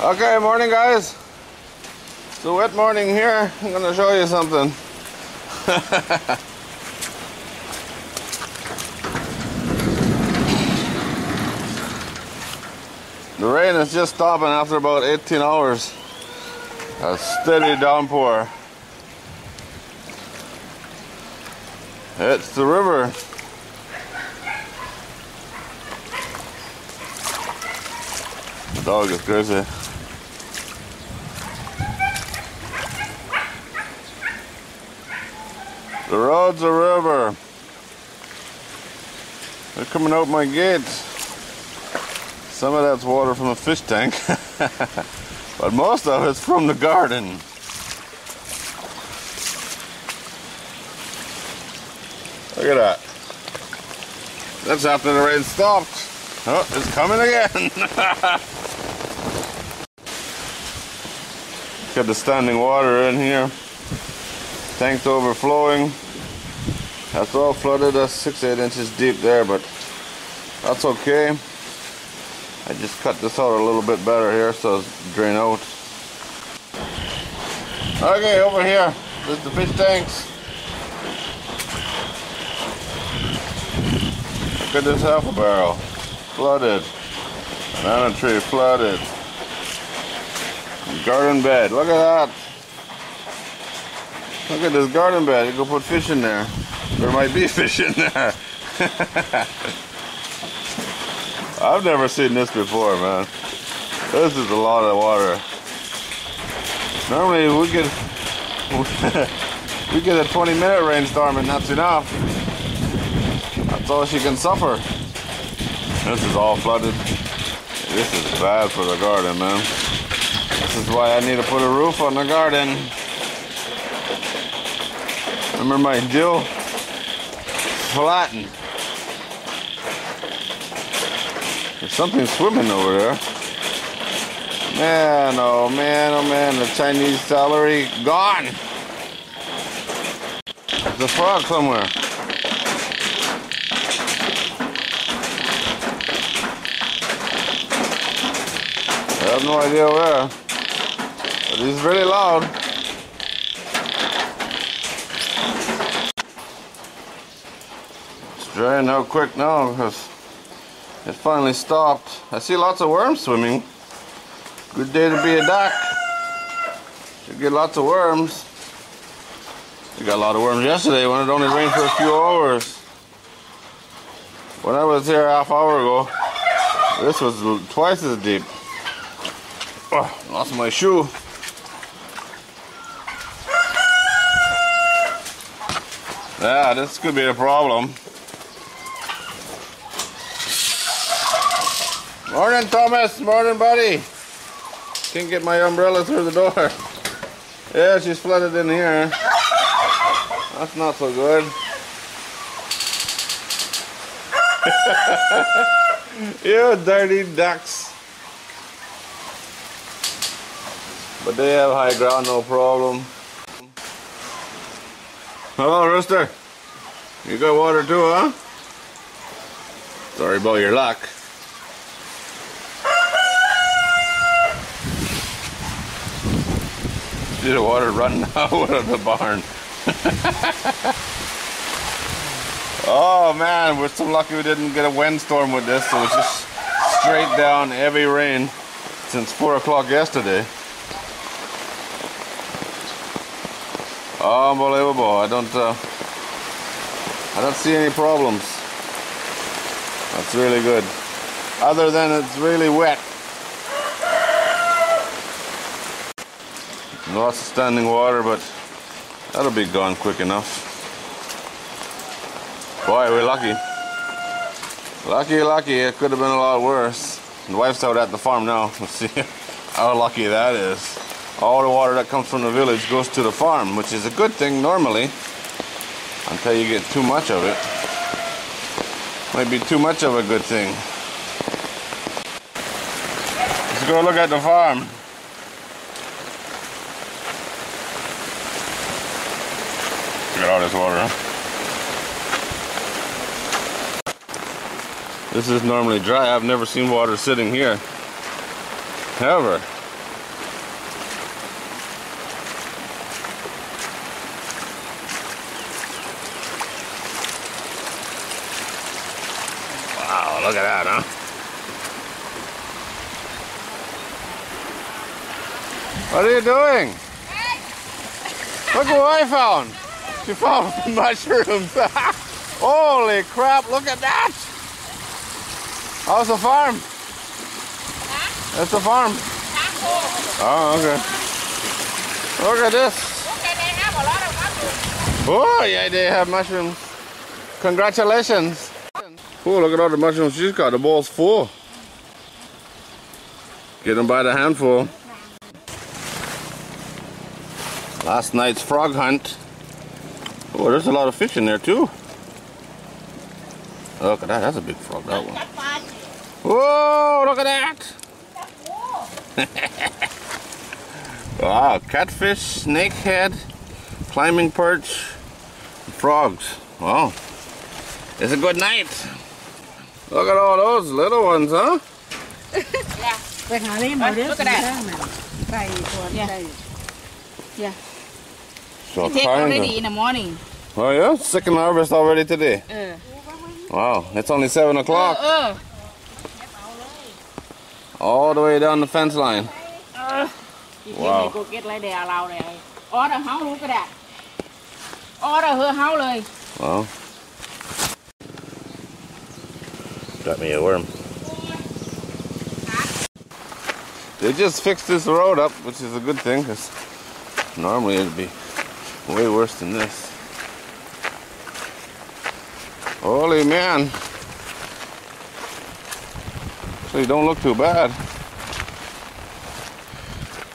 Okay, morning guys. It's a wet morning here. I'm gonna show you something. The rain is just stopping after about 18 hours. A steady downpour. It's the river. The dog is crazy. The road's a river. They're coming out my gate. Some of that's water from a fish tank, but most of it's from the garden. Look at that. That's after the rain stopped. Oh, it's coming again. Got the standing water in here. Tank's overflowing. That's all flooded. That's 6-8 inches deep there, but that's okay. I just cut this out a little bit better here so it's drain out. Okay, over here, there's the fish tanks. Look at this apple barrel, flooded. Banana tree, flooded. Garden bed, look at that. Look at this garden bed, you can put fish in there. There might be fish in there. I've never seen this before, man. This is a lot of water. Normally we get a 20-minute rainstorm and that's enough. That's all she can suffer. This is all flooded. This is bad for the garden, man. This is why I need to put a roof on the garden. Remember my dill? Flattened. There's something swimming over there. Man, oh man, the Chinese celery gone. There's a frog somewhere. I have no idea where, but he's really loud. It's drying out quick now because it finally stopped. I see lots of worms swimming. Good day to be a duck. Should get lots of worms. We got a lot of worms yesterday when it only rained for a few hours. When I was here a half hour ago, this was twice as deep. Oh, lost my shoe. Yeah, this could be a problem. Morning, Thomas. Morning, buddy. Can't get my umbrella through the door. Yeah, she's flooded in here. That's not so good. You dirty ducks. But they have high ground, no problem. Hello, Rooster. You got water too, huh? Sorry about your luck. See the water running out of the barn. Oh man, we're so lucky we didn't get a windstorm with this. So it's just straight down heavy rain since 4 o'clock yesterday. Unbelievable. I don't see any problems. That's really good. Other than it's really wet. Lots of standing water, but that'll be gone quick enough. Boy, we're lucky. Lucky. It could have been a lot worse. The wife's out at the farm now. Let's see how lucky that is. All the water that comes from the village goes to the farm, which is a good thing normally, until you get too much of it. Might be too much of a good thing. Let's go look at the farm. Look at all this water, huh? This is normally dry. I've never seen water sitting here. Ever. Wow, look at that, huh? What are you doing? Look what I found. She found mushrooms. Holy crap, look at that. How's the farm? That's the farm. Oh, okay. Look at this. They have a lot of mushrooms. Oh, yeah, they have mushrooms. Congratulations. Oh, look at all the mushrooms she's got. The bowl's full. Get them by the handful. Last night's frog hunt. Oh, there's a lot of fish in there too. Look at that. That's a big frog, that one. Whoa, look at that. Wow, catfish, snakehead, climbing perch, frogs. Wow, it's a good night. Look at all those little ones, huh? Look at that. Yeah. So take already in the morning. Oh yeah, second harvest already today. Wow, it's only 7 o'clock. All the way down the fence line. Wow. Go get like they allow there. Order how look at that. Order her howเลย. Wow. Got me a worm. They just fixed this road up, which is a good thing, because normally it'd be way worse than this. Holy man. Actually, don't look too bad.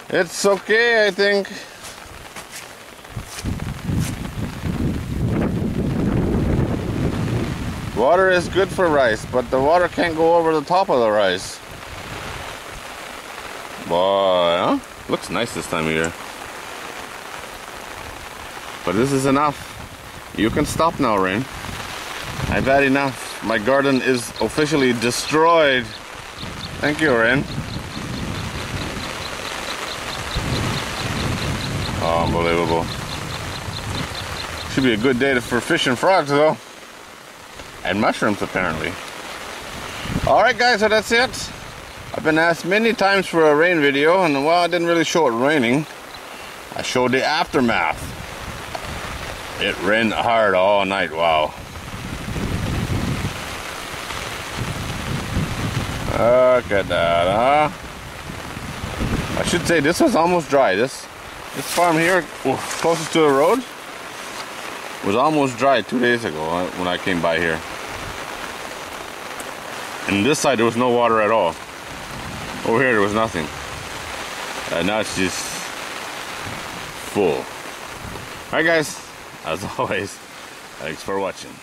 It's okay, I think. Water is good for rice, but the water can't go over the top of the rice. Boy, huh? Looks nice this time of year. But this is enough. You can stop now, Rain. I've had enough. My garden is officially destroyed. Thank you, Rain. Oh, unbelievable. Should be a good day for fishing frogs, though. And mushrooms, apparently. Alright, guys, so that's it. I've been asked many times for a rain video, and well, I didn't really show it raining. I showed the aftermath. It rained hard all night, wow. Look at that, huh? I should say this was almost dry. This farm here, closest to the road, was almost dry 2 days ago when I came by here. And this side there was no water at all. Over here there was nothing. And now it's just full. Alright guys, as always, thanks for watching.